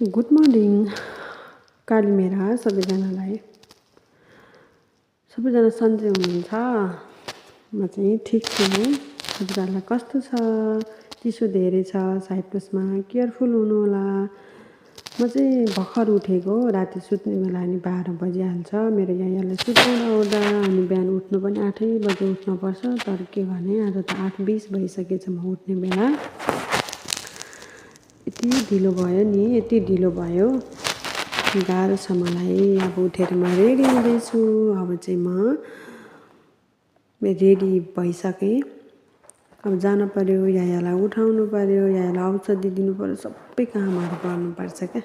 Good morning, कालीमेरा सबैजनालाई। सबैजना सन्चै हुनुहुन्छ? म चाहिँ ठिक छु। सबैजनालाई कस्तो छ? चिसो धेरै छ साइप्रसमा, केयरफुल हुनु होला। म चाहिँ भर्खर उठेको, राति सुत्ने बेला अनि 12 बजिहाल्छ मेरो यहाँलाई सुताउँदा अनि बिहान उठ्नु पनि 8 बजे उठ्नुपर्छ। तर के गर्ने, आज त 8:20 भइसकेछ म उठ्ने बेला। यति ढिलो भयो नि, यति ढिलो भयो, गाह्रो छ मलाई। अब उठेर म रेडी हुँदैछु। अब चाहिँ म रेडी भइसकेँ। अब जानु पर्यो, यायालाई उठाउनु पर्यो, यायालाई औषधि दिनु पर्यो, सबै कामहरू गर्नुपर्छ क्या।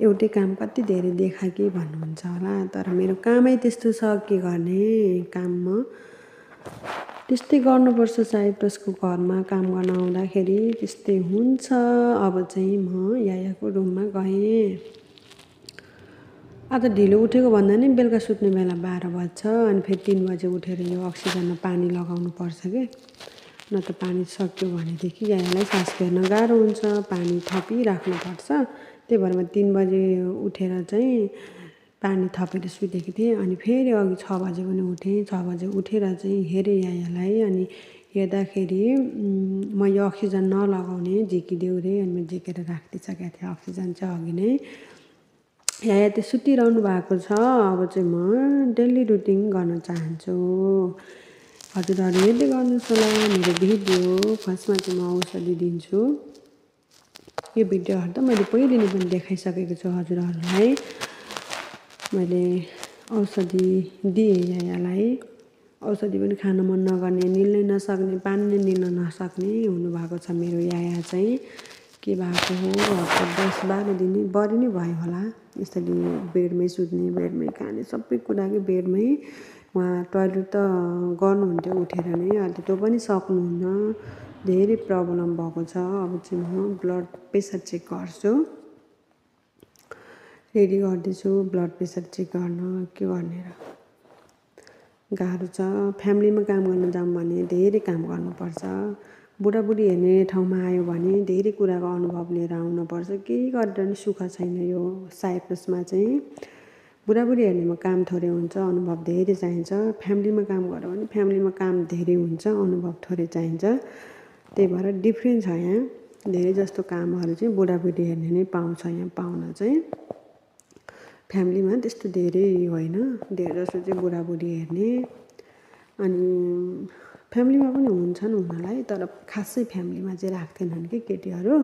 एउटै काम कति धेरै देखा कि भन्नुहुन्छ होला, तर मेरो कामै त्यस्तो छ, के गर्ने। काम म त्यस्तै गर्नुपर्छ। साइप्रसको घरमा काम गर्न आउँदाखेरि त्यस्तै हुन्छ। अब चाहिँ म यायाको रुममा गएँ। आज ढिलो उठेको भन्दा नि बेलुका सुत्ने बेला 12 बज्छ। अनि फेरि 3 बजे उठेर यो अक्सिजनमा पानी लगाउनु पर्छ कि, न त पानी सक्यो भनेदेखि यायालाई सास फेर्न गाह्रो हुन्छ। पानी थपिराख्नुपर्छ। त्यही भएर म 3 बजे उठेर चाहिँ पानी थपेर सुतेको थिएँ। अनि फेरि अघि 6 बजे पनि उठेँ। 6 बजे उठेर चाहिँ हेरेँ यायालाई। अनि हेर्दाखेरि म यो अक्सिजन नलगाउने झिकिदेऊ रे। अनि म झिकेर राखिदिइसकेको थिएँ अक्सिजन चाहिँ अघि नै। याया त सुतिरहनु भएको छ। अब चाहिँ म डेली रुटिन गर्न चाहन्छु। हजुरहरू हेर्दै गर्नुहोस् होला मेरो भिडियो। फर्स्टमा चाहिँ म औषधि दिन्छु। यो भिडियोहरू त मैले पहिले नै पनि देखाइसकेको छु हजुरहरूलाई। मैले औषधि दिएँ यायालाई। औषधि पनि खान मन नगर्ने, निल्नै नसक्ने, पानी नै निल्न नसक्ने हुनुभएको छ मेरो याया चाहिँ। के भएको हो, हप्ता 10-12 दिन बढी नै भयो होला। यसरी बेडमै सुत्ने, बेडमै खाने, सबै कुरा कि बेडमै। उहाँ टोइलेट त गर्नुहुन्थ्यो उठेर नै, अहिले त्यो पनि सक्नुहुन्न। धेरै प्रब्लम भएको छ। अब चाहिँ म ब्लड प्रेसर चेक गर्छु। रेडी गर्दैछु ब्लड प्रेसर चेक गर्न। के गर्ने र, गाह्रो छ। फ्यामिलीमा काम गर्न जाऊँ भने धेरै काम गर्नुपर्छ। बुढाबुढी हेर्ने ठाउँमा आयो भने धेरै कुराको अनुभव लिएर आउनुपर्छ। केही गरेर नि सुख छैन यो साइप्रसमा चाहिँ। बुढाबुढी हेर्नेमा काम थोरै हुन्छ, अनुभव धेरै चाहिन्छ। फ्यामिलीमा काम गऱ्यो भने फ्यामिलीमा काम धेरै हुन्छ, अनुभव थोरै चाहिन्छ। त्यही भएर डिफ्रेन्ट छ यहाँ। धेरै जस्तो कामहरू चाहिँ बुढाबुढी हेर्ने नै पाउँछ यहाँ पाउन चाहिँ। फ्यामिलीमा त्यस्तो धेरै होइन, धेरै जस्तो चाहिँ बुढाबुढी हेर्ने। अनि फ्यामिलीमा पनि हुन्छन् हुनलाई, तर खासै फ्यामिलीमा चाहिँ राख्दैनन् कि केटीहरू।